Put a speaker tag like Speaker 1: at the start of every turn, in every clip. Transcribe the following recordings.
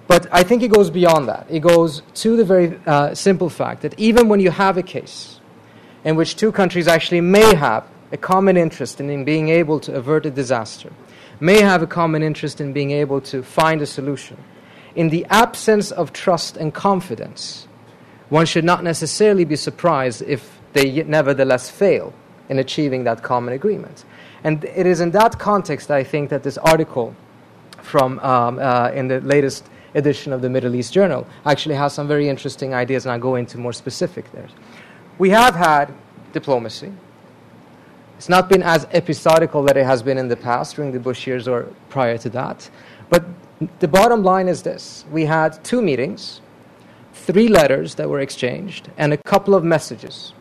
Speaker 1: But I think it goes beyond that. It goes to the very simple fact that even when you have a case in which two countries actually may have a common interest in being able to avert a disaster, may have a common interest in being able to find a solution, in the absence of trust and confidence, one should not necessarily be surprised if they nevertheless fail in achieving that common agreement. And it is in that context, I think, that this article from in the latest edition of the Middle East Journal actually has some very interesting ideas, and I'll go into more specific there. We have had diplomacy. It's not been as episodical that it has been in the past during the Bush years or prior to that. But the bottom line is this. We had 2 meetings, 3 letters that were exchanged, and a couple of messages.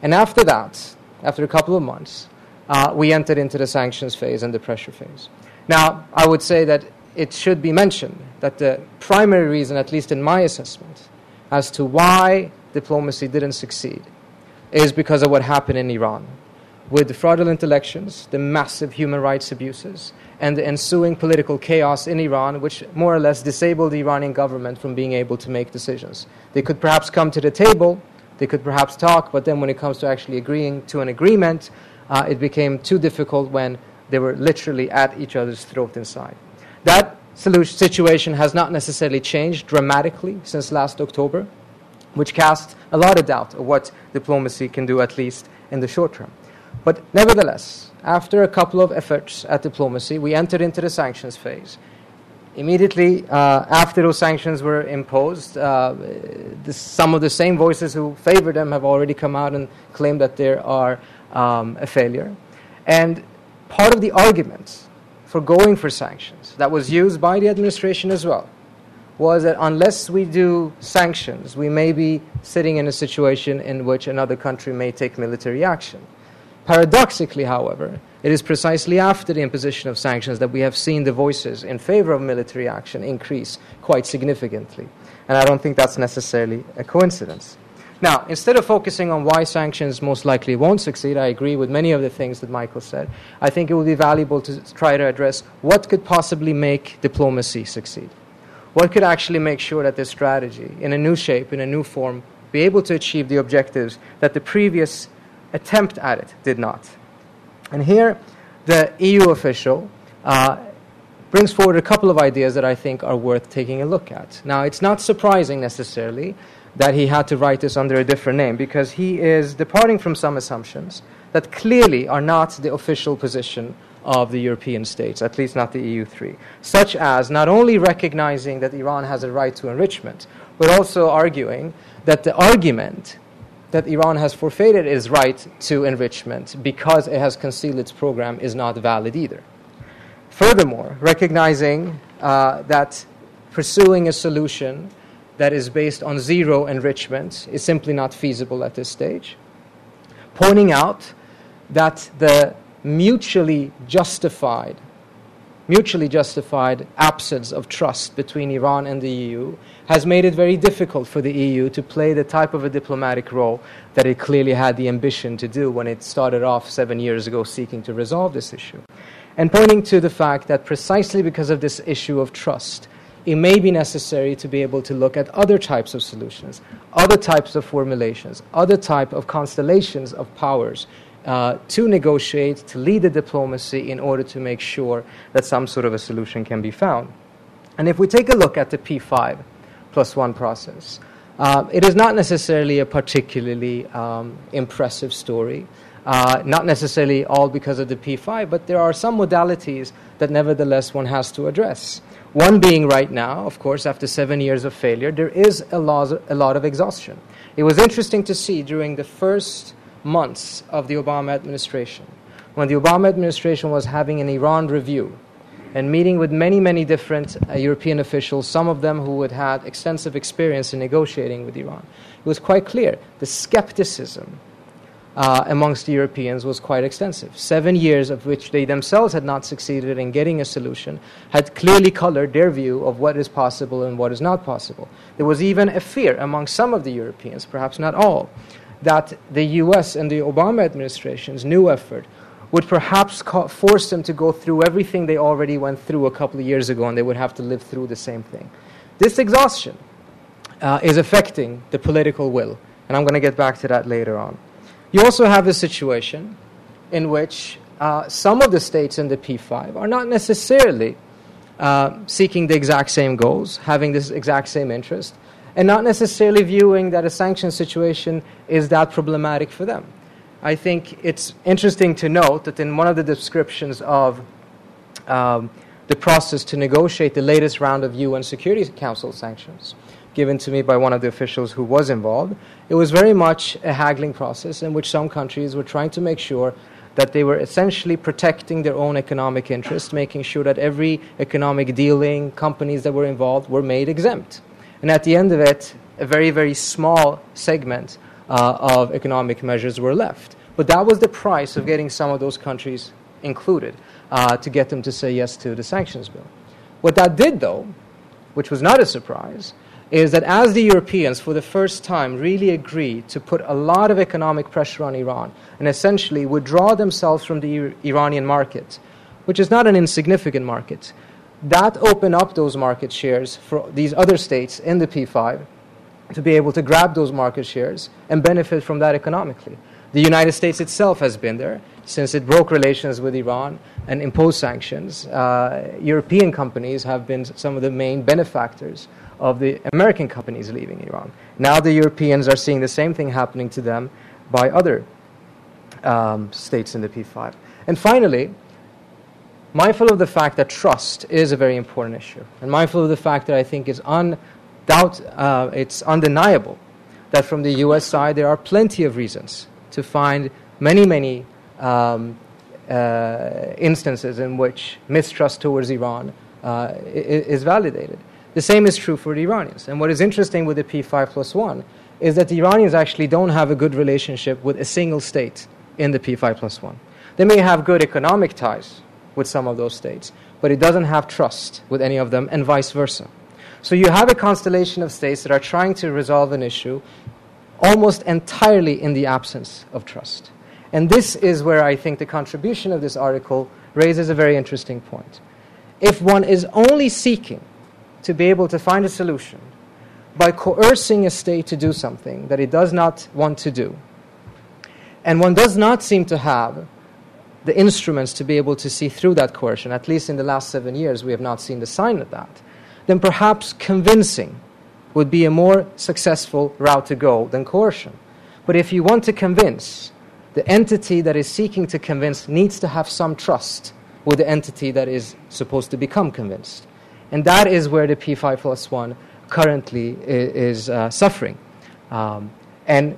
Speaker 1: And after that, after a couple of months, we entered into the sanctions phase and the pressure phase. Now, I would say that it should be mentioned that the primary reason, at least in my assessment, as to why diplomacy didn't succeed is because of what happened in Iran, with the fraudulent elections, the massive human rights abuses, and the ensuing political chaos in Iran, which more or less disabled the Iranian government from being able to make decisions. They could perhaps come to the table, they could perhaps talk, but then when it comes to actually agreeing to an agreement, it became too difficult when they were literally at each other's throat inside. That situation has not necessarily changed dramatically since last October, which casts a lot of doubt of what diplomacy can do, at least in the short term. But nevertheless, after a couple of efforts at diplomacy, we entered into the sanctions phase. Immediately after those sanctions were imposed, some of the same voices who favor them have already come out and claimed that they are a failure. And part of the argument for going for sanctions that was used by the administration as well was that unless we do sanctions, we may be sitting in a situation in which another country may take military action. Paradoxically, however, it is precisely after the imposition of sanctions that we have seen the voices in favor of military action increase quite significantly. And I don't think that's necessarily a coincidence. Now, instead of focusing on why sanctions most likely won't succeed, I agree with many of the things that Michael said. I think it would be valuable to try to address what could possibly make diplomacy succeed. What could actually make sure that this strategy, in a new shape, in a new form, be able to achieve the objectives that the previous attempt at it did not. And here, the EU official brings forward a couple of ideas that I think are worth taking a look at. Now, it's not surprising necessarily that he had to write this under a different name, because he is departing from some assumptions that clearly are not the official position of the European states, at least not the EU3, such as not only recognizing that Iran has a right to enrichment, but also arguing that the argument that Iran has forfeited its right to enrichment because it has concealed its program is not valid either. Furthermore, recognizing that pursuing a solution that is based on zero enrichment is simply not feasible at this stage, pointing out that the mutually justified absence of trust between Iran and the EU has made it very difficult for the EU to play the type of a diplomatic role that it clearly had the ambition to do when it started off 7 years ago seeking to resolve this issue. And pointing to the fact that precisely because of this issue of trust, it may be necessary to be able to look at other types of solutions, other types of formulations, other type of constellations of powers to negotiate, to lead the diplomacy in order to make sure that some sort of a solution can be found. And if we take a look at the P5+1 process, it is not necessarily a particularly impressive story, not necessarily all because of the P5, but there are some modalities that nevertheless one has to address. One being right now, of course, after 7 years of failure, there is a lot of exhaustion. It was interesting to see during the first months of the Obama administration, when the Obama administration was having an Iran review and meeting with many, many different European officials, some of them who had had extensive experience in negotiating with Iran. It was quite clear the skepticism amongst the Europeans was quite extensive. 7 years of which they themselves had not succeeded in getting a solution had clearly colored their view of what is possible and what is not possible. There was even a fear among some of the Europeans, perhaps not all, that the US and the Obama administration's new effort would perhaps force them to go through everything they already went through a couple of years ago, and they would have to live through the same thing. This exhaustion is affecting the political will, and I'm going to get back to that later on. You also have a situation in which some of the states in the P5 are not necessarily seeking the exact same goals, having this exact same interest, and not necessarily viewing that a sanction situation is that problematic for them. I think it's interesting to note that in one of the descriptions of the process to negotiate the latest round of UN Security Council sanctions, given to me by one of the officials who was involved, it was very much a haggling process in which some countries were trying to make sure that they were essentially protecting their own economic interest, making sure that every economic dealing, companies that were involved were made exempt. And at the end of it, a very, very small segment of economic measures were left. But that was the price of getting some of those countries included to get them to say yes to the sanctions bill. What that did, though, which was not a surprise, is that as the Europeans, for the first time, really agreed to put a lot of economic pressure on Iran and essentially withdraw themselves from the Iranian market, which is not an insignificant market, that opened up those market shares for these other states in the P5 to be able to grab those market shares and benefit from that economically. The United States itself has been there since it broke relations with Iran and imposed sanctions. European companies have been some of the main benefactors of the American companies leaving Iran. Now the Europeans are seeing the same thing happening to them by other states in the P5. And finally, mindful of the fact that trust is a very important issue, and mindful of the fact that I think it's undeniable that from the U.S. side there are plenty of reasons to find many instances in which mistrust towards Iran is validated. The same is true for the Iranians. And what is interesting with the P5+1 is that the Iranians actually don't have a good relationship with a single state in the P5+1. They may have good economic ties with some of those states, but it doesn't have trust with any of them, and vice versa. So you have a constellation of states that are trying to resolve an issue almost entirely in the absence of trust. And this is where I think the contribution of this article raises a very interesting point. If one is only seeking to be able to find a solution by coercing a state to do something that it does not want to do, and one does not seem to have the instruments to be able to see through that coercion, at least in the last 7 years we have not seen the sign of that, then perhaps convincing would be a more successful route to go than coercion. But if you want to convince, the entity that is seeking to convince needs to have some trust with the entity that is supposed to become convinced. And that is where the P5+1 currently is suffering. And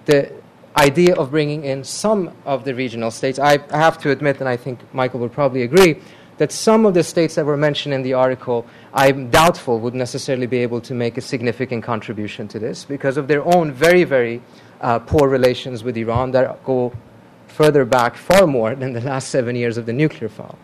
Speaker 1: the idea of bringing in some of the regional states, I have to admit, and I think Michael would probably agree, that some of the states that were mentioned in the article, I'm doubtful would necessarily be able to make a significant contribution to this because of their own very, very poor relations with Iran that go further back far more than the last 7 years of the nuclear file.